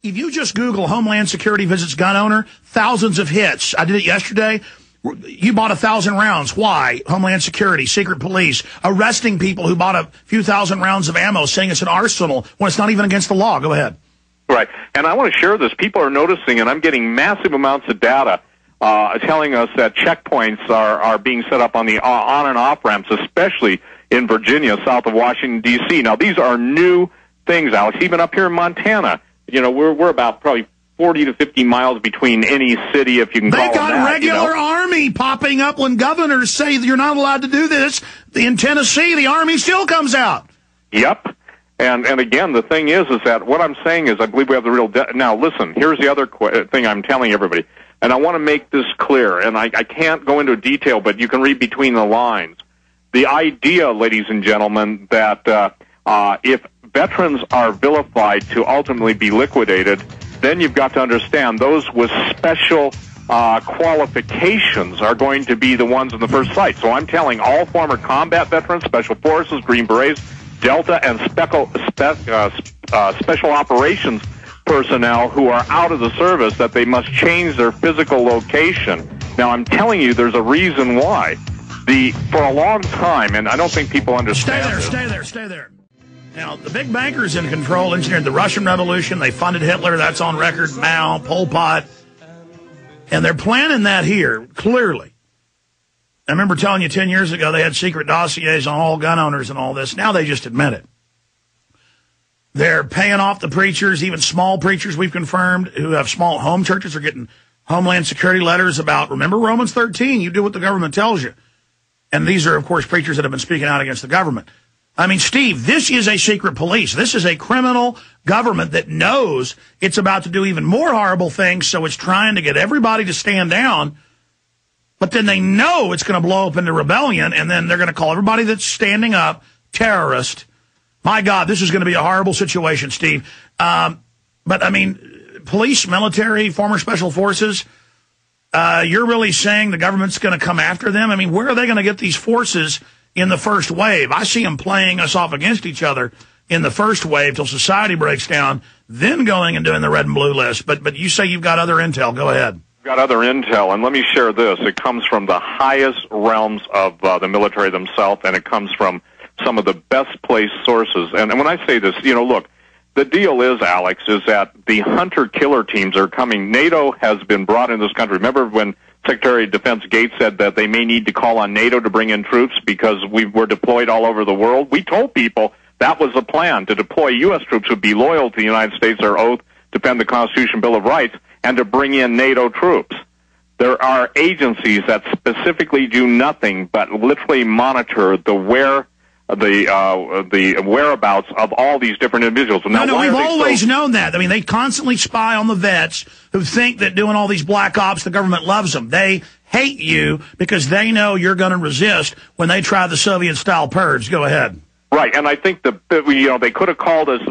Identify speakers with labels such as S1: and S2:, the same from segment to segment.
S1: If you just Google Homeland Security visits gun owner, thousands of hits. I did it yesterday. You bought 1,000 rounds. Why? Homeland Security, secret police, arresting people who bought a few thousand rounds of ammo, saying it's an arsenal when it's not even against the law. Go ahead.
S2: Right. And I want to share this. People are noticing, and I'm getting massive amounts of data telling us that checkpoints are being set up on the on and off ramps, especially in Virginia, south of Washington, D.C. Now, these are new things, Alex. Even up here in Montana, you know, we're about probably 40 to 50 miles between any city, if you can call it that.
S1: They got regular army popping up when governors say you're not allowed to do this. In Tennessee, the army still comes out.
S2: Yep. And again, the thing is that what I'm saying is I believe we have the real... Now, listen, here's the other thing I'm telling everybody, and I want to make this clear, and I can't go into detail, but you can read between the lines. The idea, ladies and gentlemen, that if veterans are vilified to ultimately be liquidated, then you've got to understand those with special qualifications are going to be the ones in the first sight. So I'm telling all former combat veterans, Special Forces, Green Berets, Delta, and special operations personnel who are out of the service that they must change their physical location. Now, I'm telling you, there's a reason why. For a long time, and I don't think people understand
S1: Stay there. Now, the big bankers in control engineered the Russian Revolution. They funded Hitler. That's on record. Mao, Pol Pot. And they're planning that here, clearly. I remember telling you 10 years ago they had secret dossiers on all gun owners and all this. Now they just admit it. They're paying off the preachers, even small preachers we've confirmed, who have small home churches are getting Homeland Security letters about, remember Romans 13, you do what the government tells you. And these are, of course, preachers that have been speaking out against the government. I mean, Steve, this is a secret police. This is a criminal government that knows it's about to do even more horrible things, so it's trying to get everybody to stand down. But then they know it's going to blow up into rebellion, and then they're going to call everybody that's standing up terrorist. My God, this is going to be a horrible situation, Steve. But, I mean, police, military, former special forces, you're really saying the government's going to come after them? I mean, where are they going to get these forces in the first wave? I see them playing us off against each other in the first wave till society breaks down, then going and doing the red and blue list. But you say you've got other intel. Go ahead.
S2: Got other intel, and let me share this. It comes from the highest realms of the military themselves, and it comes from some of the best placed sources. And when I say this, you know, look, the deal is, Alex, is that the hunter-killer teams are coming. NATO has been brought in this country. Remember when Secretary of Defense Gates said that they may need to call on NATO to bring in troops because we were deployed all over the world? We told people that was the plan, to deploy U.S. troops would be loyal to the United States, their oath, defend the Constitution, Bill of Rights, and to bring in NATO troops. There are agencies that specifically do nothing but literally monitor the whereabouts of all these different individuals. Now,
S1: no, we've always known that. I mean, they constantly spy on the vets who think that doing all these black ops, the government loves them. They hate you because they know you're going to resist when they try the Soviet-style purge. Go ahead.
S2: Right, and I think they could have called us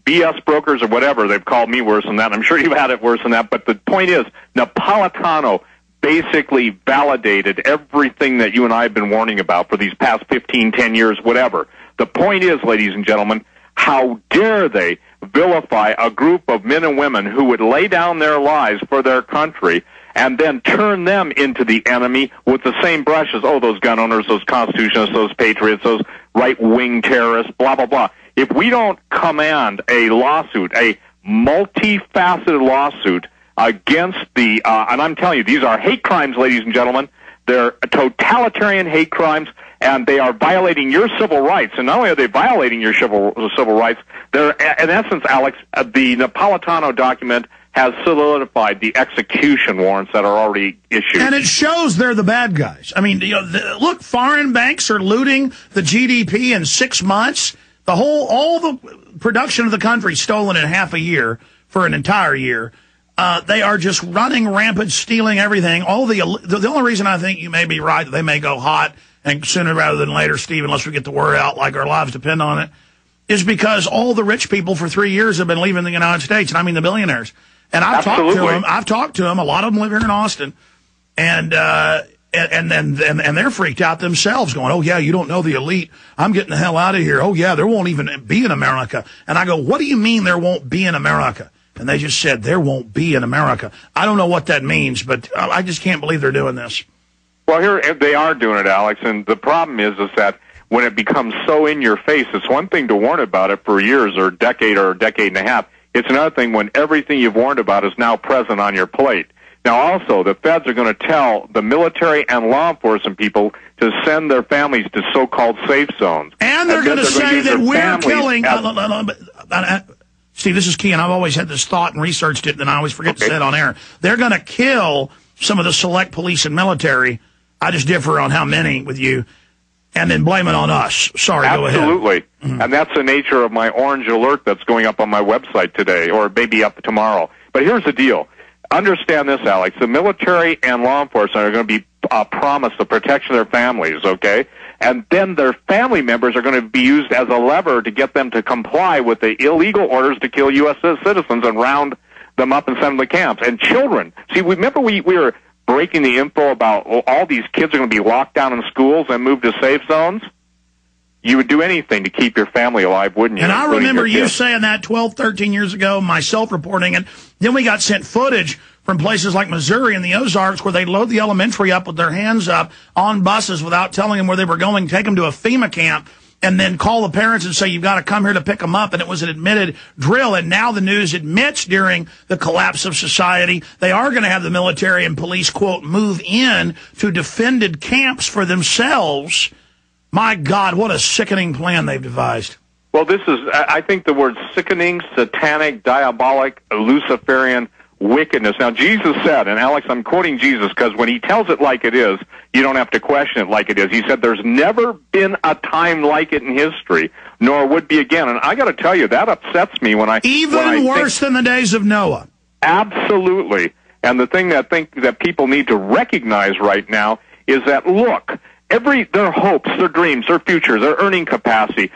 S2: BS brokers or whatever. They've called me worse than that. I'm sure you've had it worse than that. But the point is, Napolitano basically validated everything that you and I have been warning about for these past 15, 10 years, whatever. The point is, ladies and gentlemen, how dare they vilify a group of men and women who would lay down their lives for their country and then turn them into the enemy with the same brush as, those gun owners, those constitutionists, those patriots, those right-wing terrorists, blah, blah, blah. If we don't command a lawsuit, a multifaceted lawsuit against and I'm telling you, these are hate crimes, ladies and gentlemen. They're totalitarian hate crimes, and they are violating your civil rights. And not only are they violating your civil rights, they're, in essence, Alex, the Napolitano document has solidified the execution warrants that are already issued.
S1: And it shows they're the bad guys. I mean, look, foreign banks are looting the GDP in 6 months. All the production of the country stolen in half a year for an entire year. They are just running rampant, stealing everything. The only reason I think you may be right, that they may go hot and sooner rather than later, Steve, unless we get the word out like our lives depend on it, is because all the rich people for 3 years have been leaving the United States, and I mean the billionaires. And I've talked to them. A lot of them live here in Austin. And And they're freaked out themselves, going, oh, yeah, you don't know the elite. I'm getting the hell out of here. Oh, yeah, there won't even be an America. And I go, what do you mean there won't be an America? And they just said, there won't be an America. I don't know what that means, but I just can't believe they're doing this.
S2: Well, here they are doing it, Alex, and the problem is that when it becomes so in your face, it's one thing to warn about it for years or a decade and a half. It's another thing when everything you've warned about is now present on your plate. Now, also, the feds are going to tell the military and law enforcement people to send their families to so-called safe zones.
S1: And they're going to say that we're killing... Steve, this is key, and I've always had this thought and researched it, and I always forget to say it on air. They're going to kill some of the select police and military. I just differ on how many with you, and then blame it on us. Sorry, go ahead.
S2: Absolutely. And that's the nature of my orange alert that's going up on my website today, or maybe up tomorrow. But here's the deal. Understand this, Alex. The military and law enforcement are going to be promised the protection of their families, okay? And then their family members are going to be used as a lever to get them to comply with the illegal orders to kill U.S. citizens and round them up and send them to camps. And children. See, remember we were breaking the info about all these kids are going to be locked down in schools and moved to safe zones? You would do anything to keep your family alive, wouldn't you?
S1: And I remember you saying that 12, 13 years ago, myself reporting it. Then we got sent footage from places like Missouri and the Ozarks where they load the elementary up with their hands up on buses without telling them where they were going, take them to a FEMA camp, and then call the parents and say, you've got to come here to pick them up. And it was an admitted drill. And now the news admits during the collapse of society, they are going to have the military and police, quote, move in to defended camps for themselves. My God, what a sickening plan they've devised.
S2: Well, this is, I think the word sickening, satanic, diabolic, Luciferian wickedness. Now, Jesus said, and Alex, I'm quoting Jesus because when he tells it like it is, you don't have to question it like it is. He said, there's never been a time like it in history, nor would be again. And I got to tell you, that upsets me when I...
S1: Even worse than the days of Noah.
S2: Absolutely. And the thing that I think that people need to recognize right now is that, look, their hopes, their dreams, their future, their earning capacity,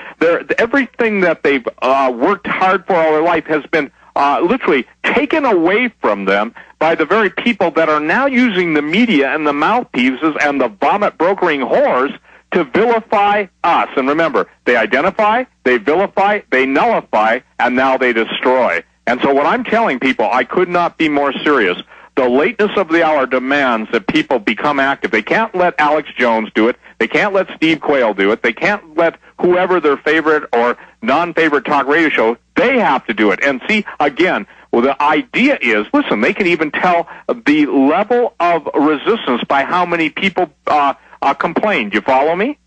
S2: everything that they've worked hard for all their life has been literally taken away from them by the very people that are now using the media and the mouthpieces and the vomit brokering whores to vilify us. And remember, they identify, they vilify, they nullify, and now they destroy. And so what I'm telling people, I could not be more serious. The lateness of the hour demands that people become active. They can't let Alex Jones do it. They can't let Steve Quayle do it. They can't let whoever their favorite or non-favorite talk radio show, they have to do it. And see, again, well, the idea is, listen, they can even tell the level of resistance by how many people complain. Do you follow me?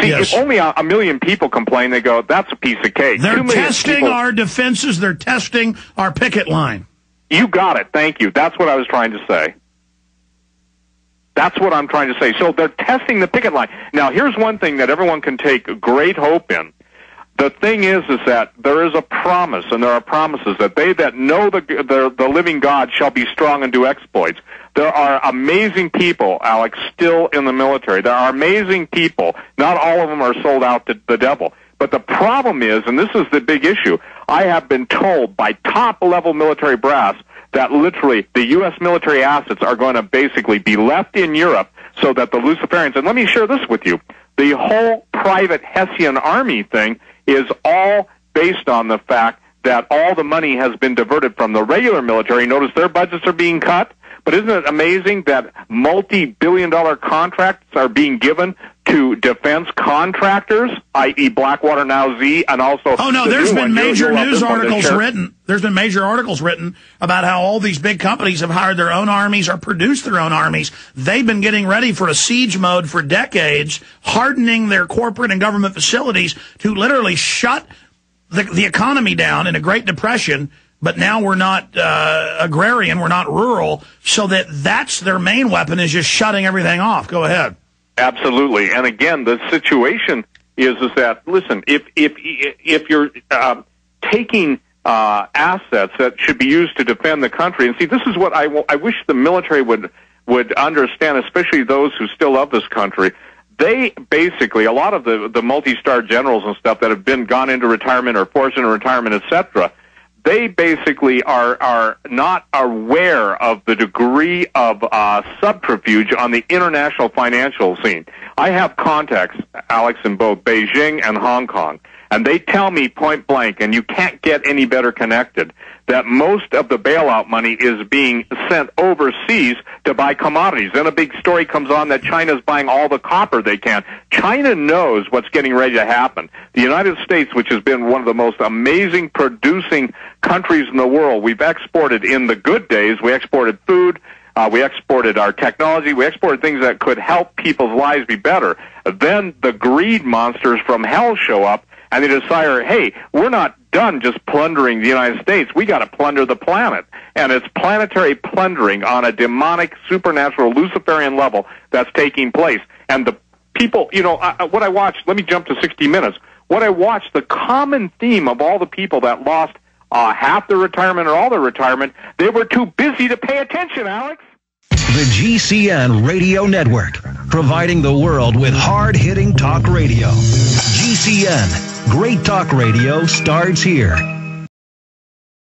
S2: See,
S1: yes.
S2: If only a million people complain, they go, that's a piece of cake.
S1: They're testing our defenses. They're testing our picket line.
S2: You got it. Thank you. That's what I was trying to say. That's what I'm trying to say. So they're testing the picket line. Now, here's one thing that everyone can take great hope in. The thing is that there is a promise, and there are promises that they that know the living God shall be strong and do exploits. There are amazing people, Alex, still in the military. There are amazing people. Not all of them are sold out to the devil. But the problem is, and this is the big issue, I have been told by top-level military brass that literally the U.S. military assets are going to basically be left in Europe so that the Luciferians, and let me share this with you, the whole private Hessian army thing is all based on the fact that all the money has been diverted from the regular military. Notice their budgets are being cut. But isn't it amazing that multi-billion-dollar contracts are being given to defense contractors, i.e. Blackwater Now Z, and also...
S1: Oh, no, there's been major news articles written. There's been major articles written about how all these big companies have hired their own armies or produced their own armies. They've been getting ready for a siege mode for decades, hardening their corporate and government facilities to literally shut the economy down in a Great Depression. But now we're not agrarian, we're not rural, so that's their main weapon is just shutting everything off. Go ahead.
S2: Absolutely. And again, the situation is that, listen, if you're taking assets that should be used to defend the country, and see, this is what I wish the military would understand, especially those who still love this country. They basically, a lot of the multi-star generals and stuff that have gone into retirement or forced into retirement, etc., they basically are not aware of the degree of subterfuge on the international financial scene. I have contacts, Alex, in both Beijing and Hong Kong, and they tell me point blank, and you can't get any better connected, that most of the bailout money is being sent overseas to buy commodities. Then a big story comes on that China's buying all the copper they can. China knows what's getting ready to happen. The United States, which has been one of the most amazing producing countries in the world, we've exported in the good days, we exported food, we exported our technology, we exported things that could help people's lives be better. Then the greed monsters from hell show up, and they decide, hey, we're not done just plundering the United States. We got to plunder the planet. And it's planetary plundering on a demonic, supernatural, Luciferian level that's taking place. And the people, what I watched, let me jump to 60 Minutes. What I watched, the common theme of all the people that lost half their retirement or all their retirement, they were too busy to pay attention, Alex.
S3: The GCN Radio Network, providing the world with hard-hitting talk radio. GCN, great talk radio starts here.